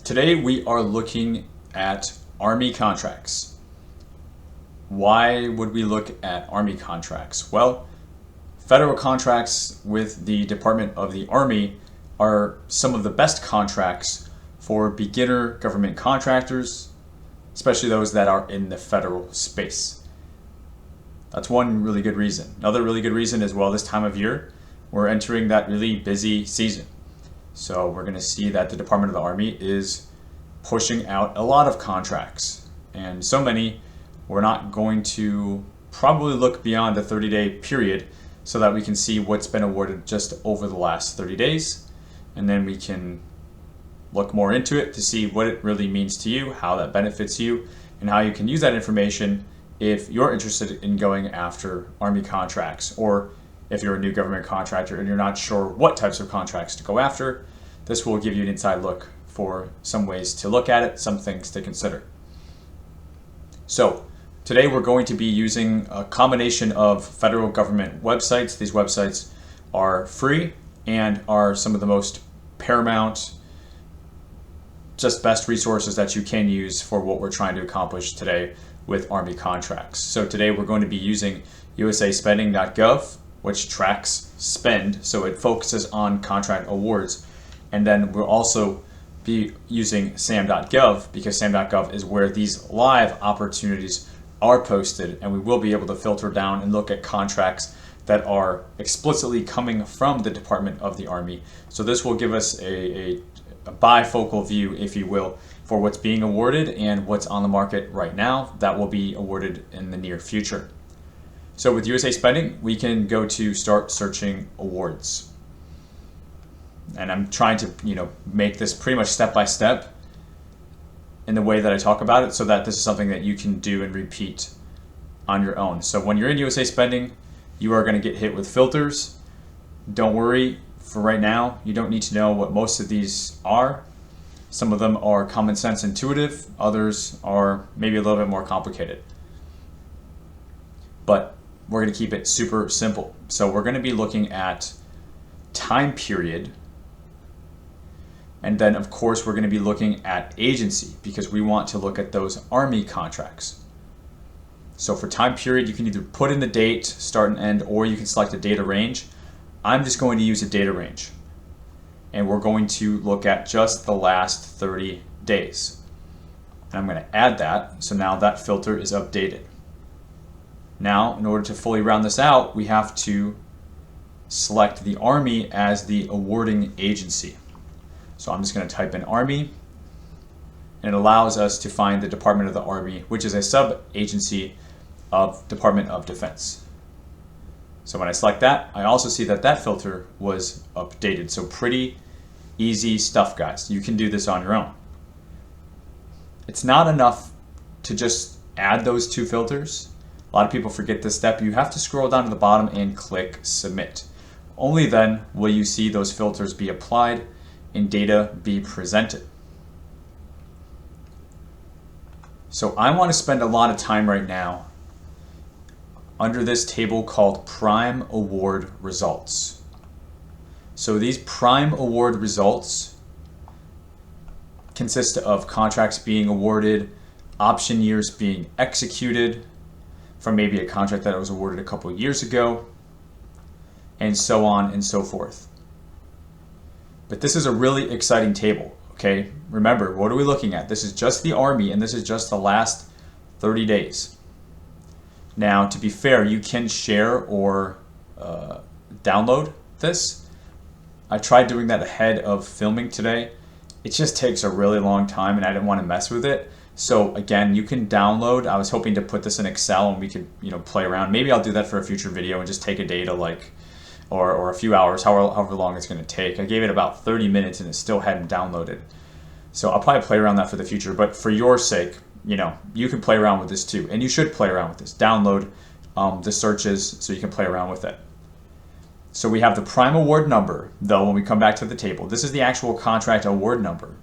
Today we are looking at Army contracts. Why would we look at Army contracts? Well, federal contracts with the Department of the Army are some of the best contracts for beginner government contractors, especially those that are in the federal space. That's one really good reason. Another really good reason is, well, this time of year, we're entering that really busy season. So we're going to see that the Department of the Army is pushing out a lot of contracts, and so many we're not going to probably look beyond a 30-day period so that we can see what's been awarded just over the last 30 days, and then we can look more into it to see what it really means to you, how that benefits you, and how you can use that information if you're interested in going after Army contracts, or if you're a new government contractor and you're not sure what types of contracts to go after. This will give you an inside look for some ways to look at it, some things to consider. So today we're going to be using a combination of federal government websites. These websites are free and are some of the most paramount, just best resources that you can use for what we're trying to accomplish today with Army contracts. So today we're going to be using sam.gov, which tracks spend, so it focuses on contract awards. And then we'll also be using sam.gov because sam.gov is where these live opportunities are posted, and we will be able to filter down and look at contracts that are explicitly coming from the Department of the Army. So this will give us a bifocal view, if you will, for what's being awarded and what's on the market right now that will be awarded in the near future. So with USA Spending, we can go to start searching awards. And I'm trying to, make this pretty much step by step in the way that I talk about it, so that this is something that you can do and repeat on your own. So when you're in USA Spending, you are going to get hit with filters. Don't worry, for right now, you don't need to know what most of these are. Some of them are common sense, intuitive. Others are maybe a little bit more complicated. But we're going to keep it super simple. So we're going to be looking at time period. And then, of course, we're going to be looking at agency because we want to look at those Army contracts. So for time period, you can either put in the date, start and end, or you can select a data range. I'm just going to use a data range. And we're going to look at just the last 30 days. And I'm going to add that. So now that filter is updated. Now, in order to fully round this out, we have to select the Army as the awarding agency. So I'm just going to type in Army, and it allows us to find the Department of the Army, which is a sub-agency of Department of Defense. So when I select that, I also see that that filter was updated. So pretty easy stuff, guys. You can do this on your own. It's not enough to just add those two filters. A lot of people forget this step. You have to scroll down to the bottom and click Submit. Only then will you see those filters be applied and data be presented. So I want to spend a lot of time right now under this table called Prime Award Results. So these Prime Award Results consist of contracts being awarded, option years being executed from maybe a contract that was awarded a couple of years ago, and so on and so forth. But this is a really exciting table, okay? Remember, what are we looking at? This is just the Army, and this is just the last 30 days. Now, to be fair, you can share or download this. I tried doing that ahead of filming today. It just takes a really long time, and I didn't want to mess with it. So again, you can download. I was hoping to put this in Excel and we could, play around. Maybe I'll do that for a future video and just take a data or a few hours, however long it's going to take. I gave it about 30 minutes and it still hadn't downloaded. So I'll probably play around that for the future. But for your sake, you can play around with this too. And you should play around with this. Download the searches so you can play around with it. So we have the prime award number, though, when we come back to the table. This is the actual contract award number.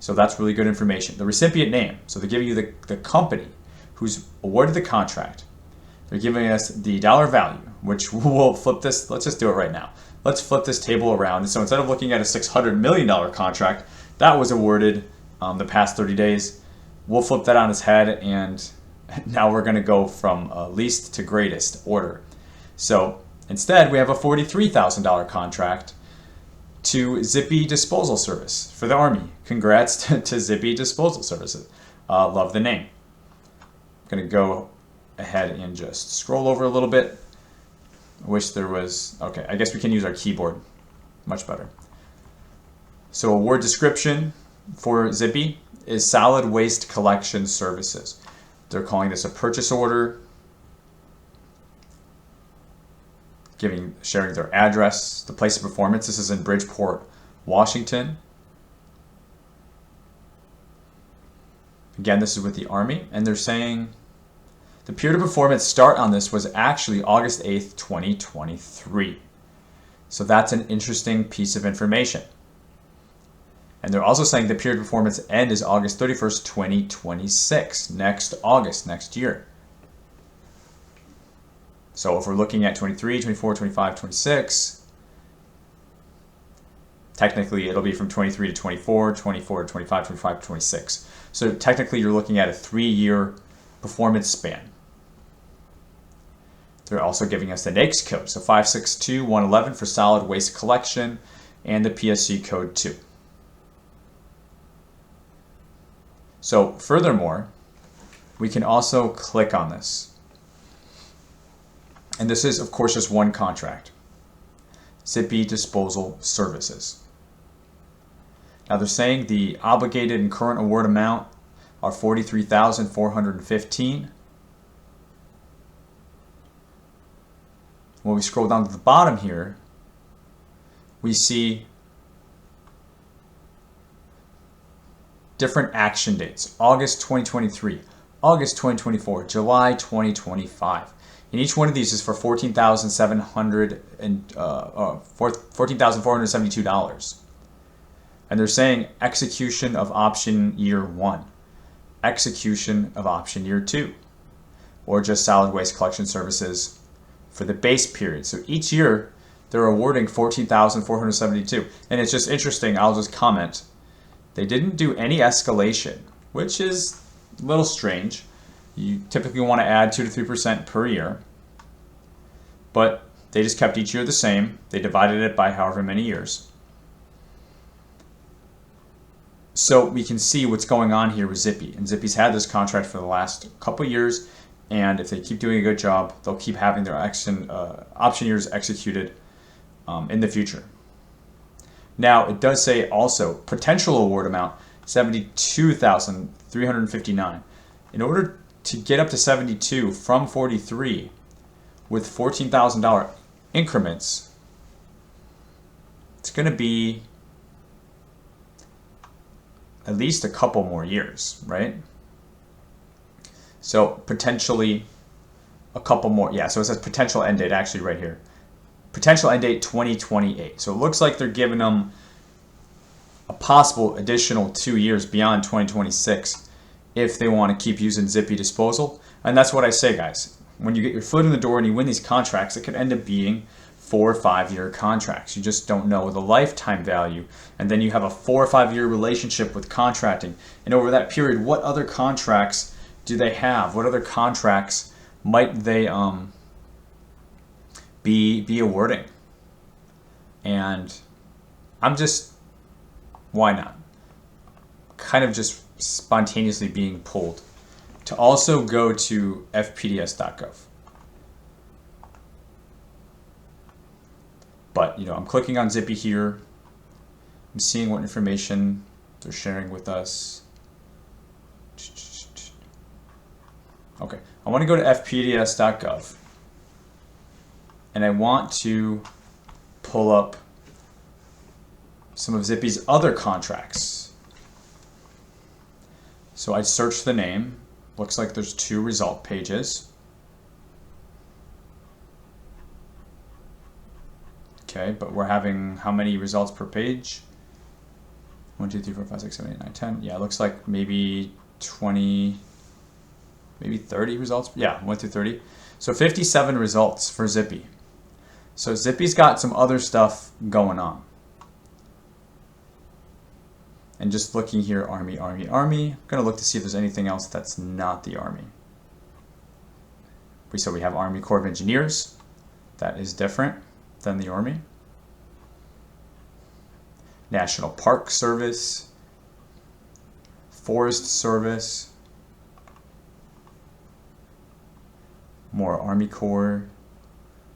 So that's really good information. The recipient name. So they're giving you the company who's awarded the contract. They're giving us the dollar value, which we'll flip this. Let's just do it right now. Let's flip this table around. So instead of looking at a $600 million contract, that was awarded the past 30 days. We'll flip that on its head, and now we're going to go from least to greatest order. So instead, we have a $43,000 contract to Zippy Disposal Service for the Army. Congrats to Zippy Disposal Services. Love the name. I'm going to go ahead and just scroll over a little bit. I wish there was, okay, I guess we can use our keyboard. Much better. So award description for Zippy is Solid Waste Collection Services. They're calling this a purchase order, sharing their address, the place of performance. This is in Bridgeport, Washington. Again, this is with the Army, and they're saying the period of performance start on this was actually August 8th, 2023. So that's an interesting piece of information. And they're also saying the period of performance end is August 31st, 2026, next August, next year. So if we're looking at 23, 24, 25, 26, technically it'll be from 23 to 24, 24 to 25, 25 to 26. So technically you're looking at a 3-year performance span. They're also giving us the NAICS code, so 562111 for solid waste collection, and the PSC code 2. So furthermore, we can also click on this. And this is, of course, just one contract. Zippy Disposal Services. Now they're saying the obligated and current award amount are $43,415. When we scroll down to the bottom here, we see different action dates. August 2023, August 2024, July 2025. And each one of these is for $14,472. And they're saying execution of option year 1, execution of option year 2, or just solid waste collection services for the base period. So each year they're awarding $14,472. And it's just interesting, I'll just comment, they didn't do any escalation, which is a little strange. You typically want to add 2 to 3% per year, but they just kept each year the same. They divided it by however many years. So we can see what's going on here with Zippy. And Zippy's had this contract for the last couple years, and if they keep doing a good job, they'll keep having their option years executed in the future. Now, it does say also potential award amount $72,359. In order to get up to 72 from 43 with $14,000 increments, it's going to be at least a couple more years, right? So potentially a couple more. Yeah, so it says potential end date actually right here. Potential end date 2028. So it looks like they're giving them a possible additional 2 years beyond 2026 if they want to keep using Zippy Disposal. And that's what I say, guys. When you get your foot in the door and you win these contracts, it could end up being 4 or 5 year contracts. You just don't know the lifetime value. And then you have a 4 or 5 year relationship with contracting. And over that period, what other contracts do they have? What other contracts might they be awarding? And I'm just, why not? Kind of just spontaneously being pulled to also go to fpds.gov. But, you know, I'm clicking on Zippy here. I'm seeing what information they're sharing with us. Okay, I want to go to fpds.gov. And I want to pull up some of Zippy's other contracts. So I searched the name. Looks like there's 2 result pages. Okay, but we're having how many results per page? 1, 2, 3, 4, 5, 6, 7, 8, 9, 10. Yeah, it looks like maybe 20, maybe 30 results. Yeah, 1 through 30. So 57 results for Zippy. So Zippy's got some other stuff going on. And just looking here, Army, Army, Army. I'm going to look to see if there's anything else that's not the Army. So we have Army Corps of Engineers. That is different than the Army. National Park Service. Forest Service. More Army Corps.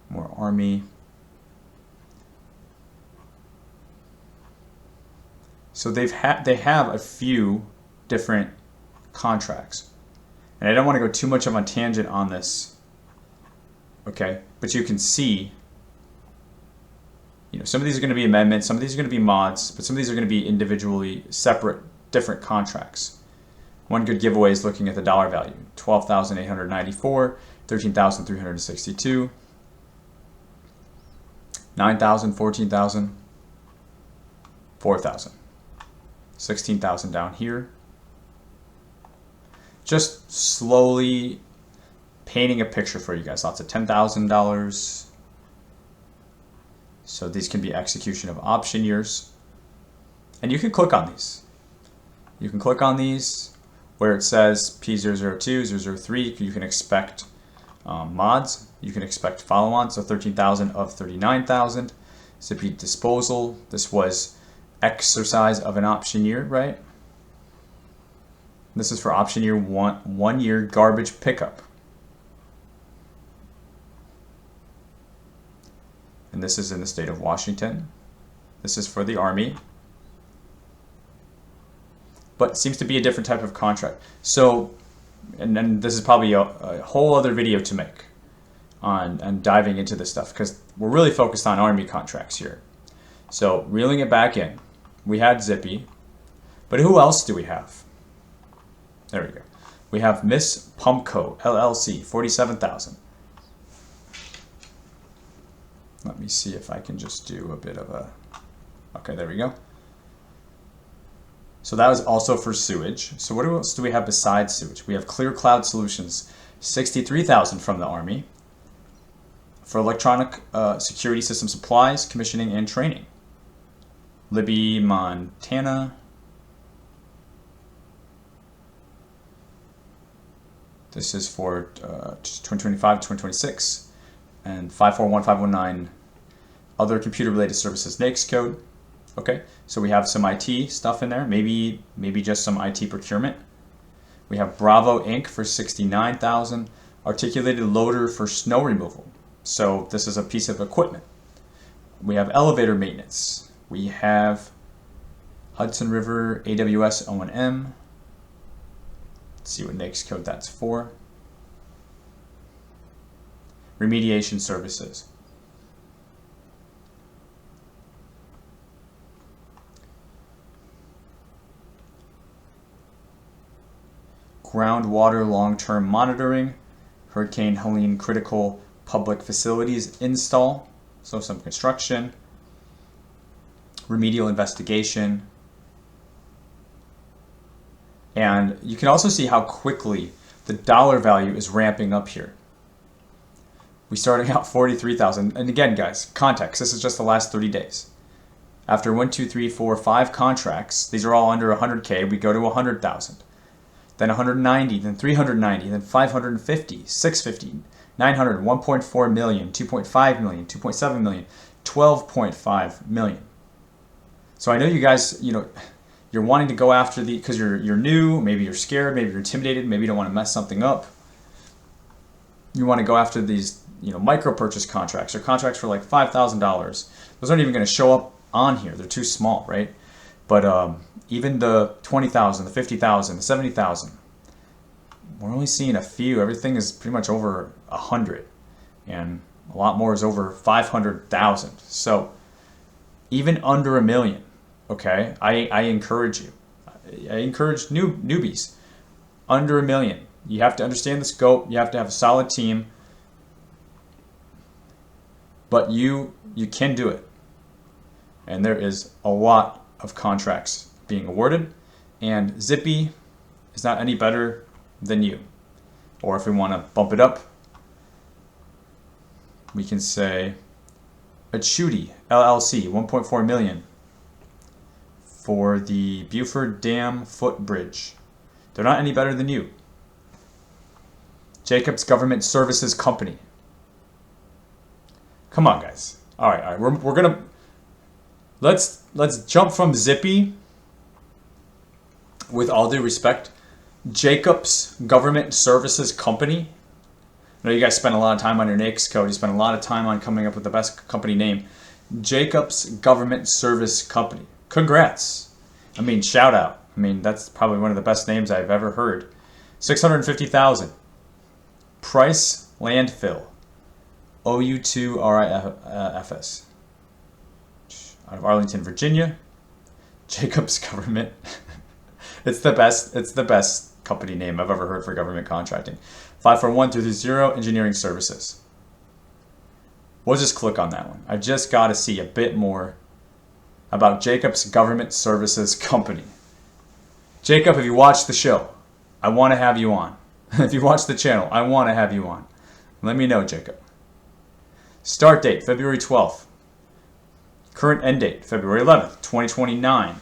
More Army. So they have a few different contracts. And I don't want to go too much of a tangent on this. Okay, but you can see, some of these are going to be amendments, some of these are going to be mods, but some of these are going to be individually separate, different contracts. One good giveaway is looking at the dollar value: 12,894, 13,362, 9,000, 14,000, 4,000, 16,000 down here. Just slowly painting a picture for you guys. Lots of $10,000. So these can be execution of option years. And you can click on these. You can click on these where it says P002, 003. You can expect mods. You can expect follow-ons. So 13,000 of 39,000. Zippy disposal. This was exercise of an option year, right? This is for option year 1 year garbage pickup. And this is in the state of Washington. This is for the Army. But it seems to be a different type of contract. So, and then this is probably a whole other video to make on diving into this stuff, because we're really focused on Army contracts here. So reeling it back in, we had Zippy, but who else do we have? There we go. We have Miss Pumpco, LLC, 47,000. Let me see if I can just do a bit of a, okay, there we go. So that was also for sewage. So what else do we have besides sewage? We have Clear Cloud Solutions, 63,000 from the Army for electronic security system supplies, commissioning, and training. Libby, Montana. This is for 2025 to 2026. And 541519 other computer-related services NAICS code. Okay, so we have some IT stuff in there, maybe just some IT procurement. We have Bravo Inc. for 69,000, articulated loader for snow removal. So this is a piece of equipment. We have elevator maintenance. We have Hudson River AWS O&M. Let's see what NAICS code that's for. Remediation services. Groundwater long-term monitoring, Hurricane Helene critical public facilities install, so some construction, remedial investigation. And you can also see how quickly the dollar value is ramping up here. We started out 43,000, and again, guys, context. This is just the last 30 days. After 1, 2, 3, 4, 5 contracts, these are all under 100K. We go to 100,000, then 190, then 390, then 550, 650, 900, 1.4 million, 2.5 million, 2.7 million, 12.5 million. So I know you guys, you're wanting to go after the, because you're new, maybe you're scared, maybe you're intimidated, maybe you don't want to mess something up. You want to go after these micro purchase contracts or contracts for like $5,000. Those aren't even going to show up on here. They're too small, right? But even the 20,000, the 50,000, the 70,000, we're only seeing a few. Everything is pretty much over 100, and a lot more is over 500,000. So even under $1 million, okay, I encourage you. I encourage newbies under $1 million. You have to understand the scope. You have to have a solid team. But you can do it. And there is a lot of contracts being awarded. And Zippy is not any better than you. Or if we want to bump it up, we can say Achuti, LLC, 1.4 million for the Buford Dam Footbridge. They're not any better than you. Jacobs Government Services Company. Come on, guys. All right. We're gonna let's jump from Zippy. With all due respect, Jacobs Government Services Company. I know you guys spend a lot of time on your NAICS code. You spend a lot of time on coming up with the best company name. Jacobs Government Service Company. Congrats. I mean, shout out. I mean, that's probably one of the best names I've ever heard. $650,000. Price Landfill. OU2RIFS. Out of Arlington, Virginia. Jacobs Government. It's the best company name I've ever heard for government contracting. 541-330 Engineering Services. We'll just click on that one. I just got to see a bit more about Jacobs Government Services Company. Jacob, if you watch the show, I want to have you on. If you watch the channel, I want to have you on. Let me know, Jacob. Start date, February 12th. Current end date, February 11th, 2029.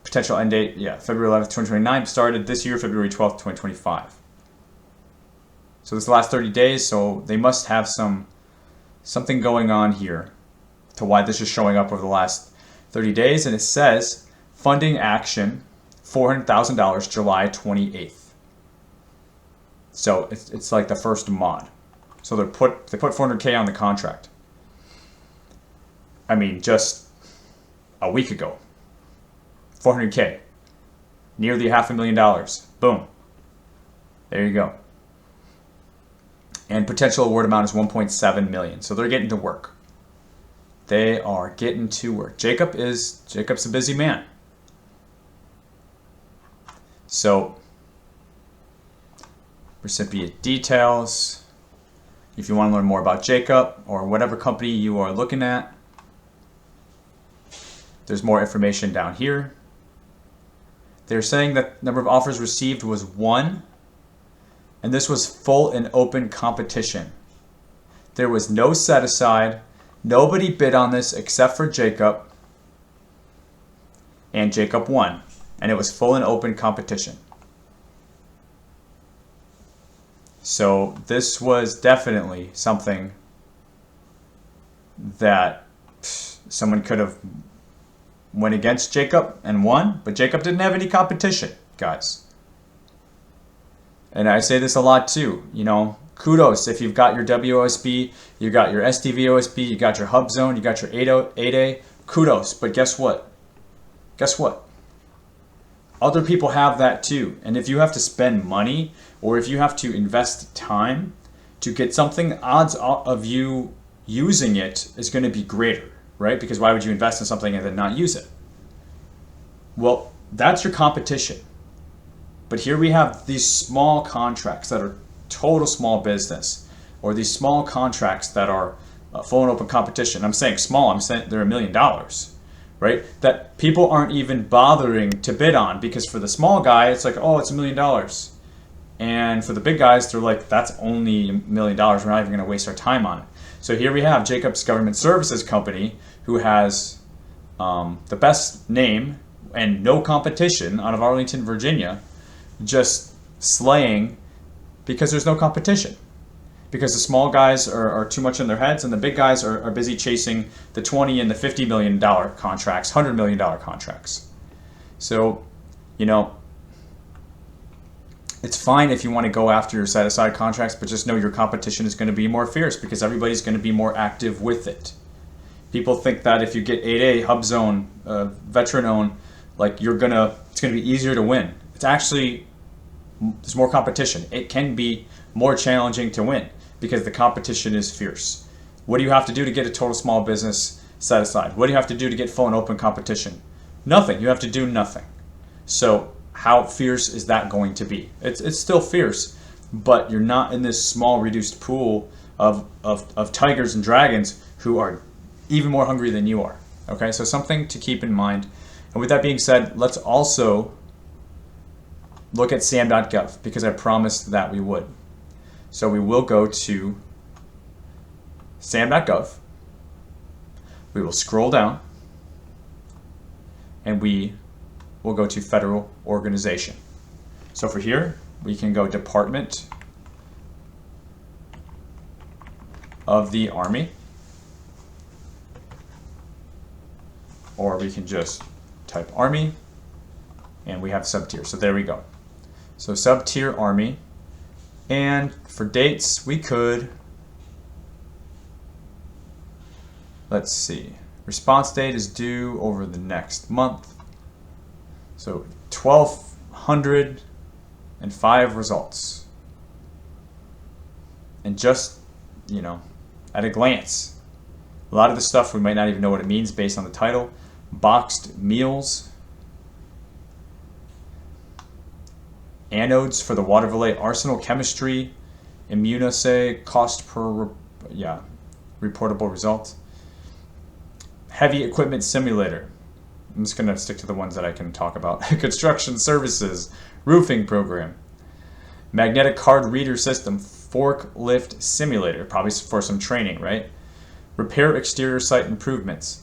Potential end date, February 11th, 2029. Started this year, February 12th, 2025. So this is the last 30 days, so they must have something going on here to why this is showing up over the last 30 days. And it says, funding action, $400,000, July 28th. So it's like the first mod. So they put $400K on the contract. I mean, just a week ago. $400K. Nearly $500,000. Boom. There you go. And potential award amount is $1.7 million. So they're getting to work. They are getting to work. Jacob's a busy man. So recipient details. If you want to learn more about Jacob or whatever company you are looking at, there's more information down here. They're saying that the number of offers received was 1, and this was full and open competition. There was no set aside. Nobody bid on this except for Jacob, and Jacob won, and it was full and open competition. So this was definitely something that someone could have went against Jacob and won, but Jacob didn't have any competition, guys. And I say this a lot too, kudos if you've got your WOSB, you got your SDVOSB, you got your hub zone, you got your 8A, kudos. But guess what? Other people have that too. And if you have to spend money or if you have to invest time to get something, odds of you using it is going to be greater, right? Because why would you invest in something and then not use it? Well, that's your competition. But here we have these small contracts that are total small business, or these small contracts that are full and open competition. I'm saying small, I'm saying they're $1 million, right? That people aren't even bothering to bid on, because for the small guy, it's like, oh, it's $1 million. And for the big guys, they're like, that's only $1 million. We're not even going to waste our time on it. So here we have Jacobs Government Services Company, who has the best name and no competition out of Arlington, Virginia, just slaying because there's no competition. Because the small guys are too much in their heads, and the big guys are busy chasing the $20 and the $50 million contracts, $100 million contracts. So, it's fine if you want to go after your set-aside contracts, but just know your competition is going to be more fierce because everybody's going to be more active with it. People think that if you get 8A, hub zone, veteran-owned, like it's going to be easier to win. It's actually, there's more competition. It can be more challenging to win because the competition is fierce. What do you have to do to get a total small business set aside? What do you have to do to get full and open competition? Nothing. You have to do nothing. So how fierce is that going to be? It's still fierce, but you're not in this small reduced pool of tigers and dragons who are even more hungry than you are. Okay, so something to keep in mind. And with that being said, let's also look at sam.gov, because I promised that we would. So we will go to sam.gov. We will scroll down, and we will go to federal organization. So for here, we can go Department of the Army, or we can just type Army, and we have subtier. So there we go. So subtier Army, and for dates, we could, let's see, response date is due over the next month. So 1,205 results. And just, you know, at a glance, a lot of the stuff we might not even know what it means based on the title. Boxed meals. Anodes for the Waterville Arsenal Chemistry. Immunoassay, cost per, reportable result. Heavy equipment simulator. I'm just going to stick to the ones that I can talk about. Construction services, roofing program. Magnetic card reader system, forklift simulator, probably for some training, right? Repair exterior site improvements.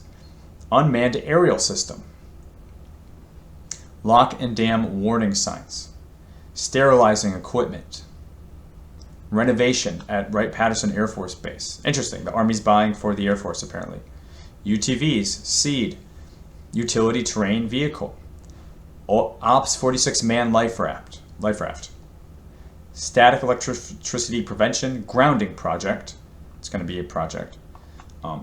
Unmanned aerial system. Lock and dam warning signs. Sterilizing equipment. Renovation at Wright-Patterson Air Force Base. Interesting, the Army's buying for the Air Force apparently. UTVs, SEED, utility terrain vehicle. Ops 46 man life raft. Static electricity prevention, grounding project. It's going to be a project.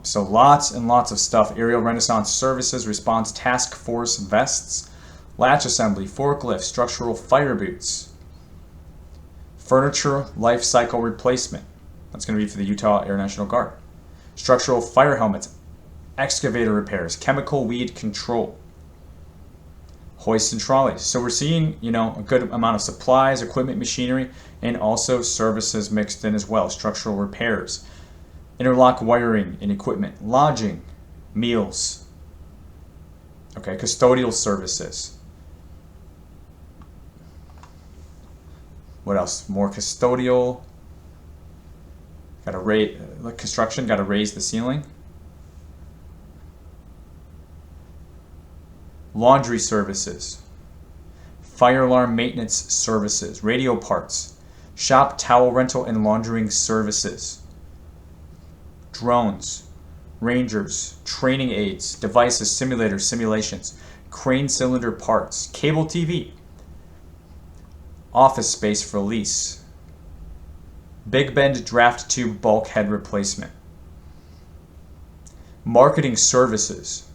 So lots and lots of stuff. Aerial Renaissance services, response task force vests, latch assembly, forklift, structural fire boots, furniture life cycle replacement. That's going to be for the Utah Air National Guard. Structural fire helmets, excavator repairs, chemical weed control, hoists and trolleys. So we're seeing, you know, a good amount of supplies, equipment, machinery, and also services mixed in as well. Structural repairs, interlock wiring and equipment, lodging, meals, okay, custodial services. What else? More custodial. Got to raise construction. Got to raise the ceiling. Laundry services, fire alarm maintenance services, radio parts, shop towel rental and laundering services, drones, rangers, training aids, devices, simulators, simulations, crane cylinder parts, cable TV, office space for lease, Big Bend draft tube bulkhead replacement, marketing services,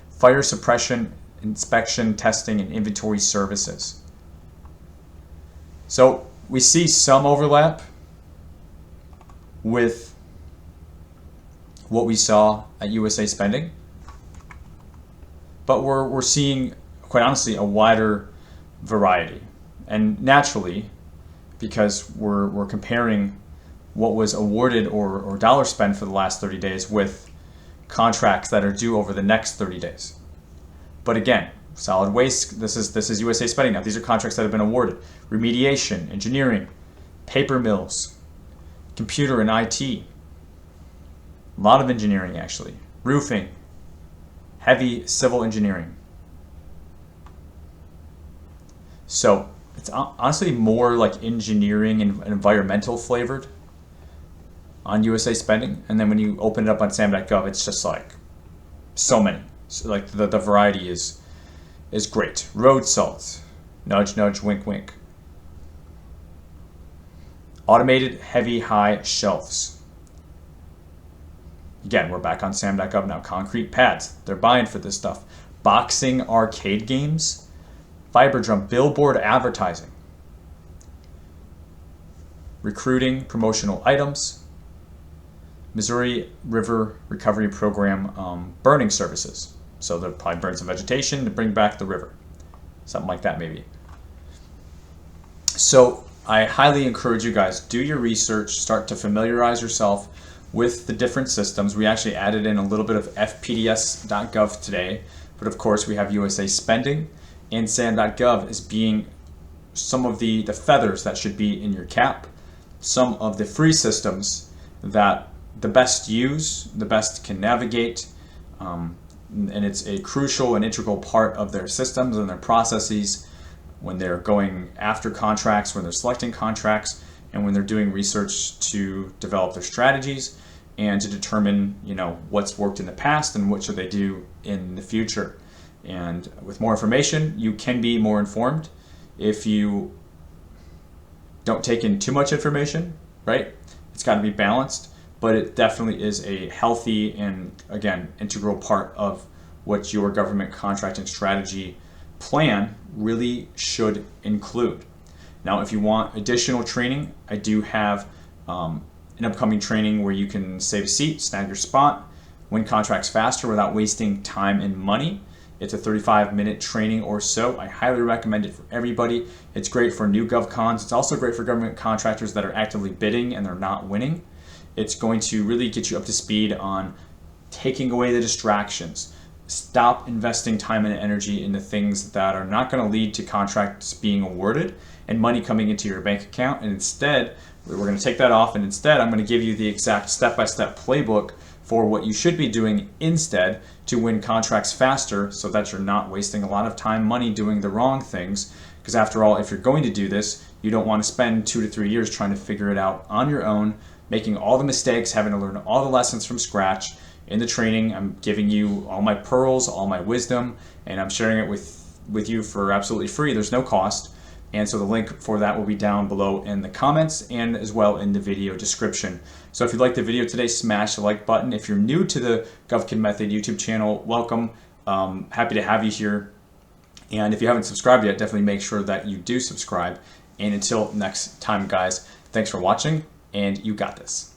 fire suppression, inspection, testing, and inventory services. So we see some overlap with what we saw at USA Spending, but we're seeing, quite honestly, a wider variety. And naturally, because we're comparing what was awarded or dollar spent for the last 30 days with contracts that are due over the next 30 days. But again, solid waste, this is USA Spending now. These are contracts that have been awarded. Remediation, engineering, paper mills, computer and IT. A lot of engineering actually. Roofing, heavy civil engineering. So it's honestly more like engineering and environmental flavored on USA Spending. And then when you open it up on sam.gov, it's just like so many. So like the variety is great. Road salt, nudge, nudge, wink, wink. Automated heavy high shelves. Again, we're back on sam.gov now. Concrete pads, they're buying for this stuff. Boxing arcade games, fiber drum, billboard advertising, recruiting, promotional items, Missouri River Recovery Program burning services. So they'll probably burn some vegetation to bring back the river. Something like that maybe. So I highly encourage you guys, do your research, start to familiarize yourself with the different systems. We actually added in a little bit of fpds.gov today, but of course we have USA Spending and sam.gov as being some of the feathers that should be in your cap, some of the free systems that the best use, the best can navigate, and it's a crucial and integral part of their systems and their processes when they're going after contracts, when they're selecting contracts, and when they're doing research to develop their strategies and to determine, what's worked in the past and what should they do in the future. And with more information, you can be more informed. If you don't take in too much information, right? It's got to be balanced, but it definitely is a healthy and, again, integral part of what your government contracting strategy plan really should include. Now, if you want additional training, I do have an upcoming training where you can save a seat, snag your spot, win contracts faster without wasting time and money. It's a 35-minute training or so. I highly recommend it for everybody. It's great for new GovCons. It's also great for government contractors that are actively bidding and they're not winning. It's going to really get you up to speed on taking away the distractions. Stop investing time and energy into things that are not going to lead to contracts being awarded and money coming into your bank account. And instead, we're going to take that off, and instead I'm going to give you the exact step-by-step playbook for what you should be doing instead to win contracts faster, so that you're not wasting a lot of time, money doing the wrong things. Because after all, if you're going to do this, you don't want to spend 2 to 3 years trying to figure it out on your own, making all the mistakes, having to learn all the lessons from scratch. In the training, I'm giving you all my pearls, all my wisdom, and I'm sharing it with you for absolutely free. There's no cost. And so the link for that will be down below in the comments and as well in the video description. So if you liked the video today, smash the like button. If you're new to the GovKidMethod YouTube channel, welcome. Happy to have you here. And if you haven't subscribed yet, definitely make sure that you do subscribe. And until next time, guys, thanks for watching, and you got this.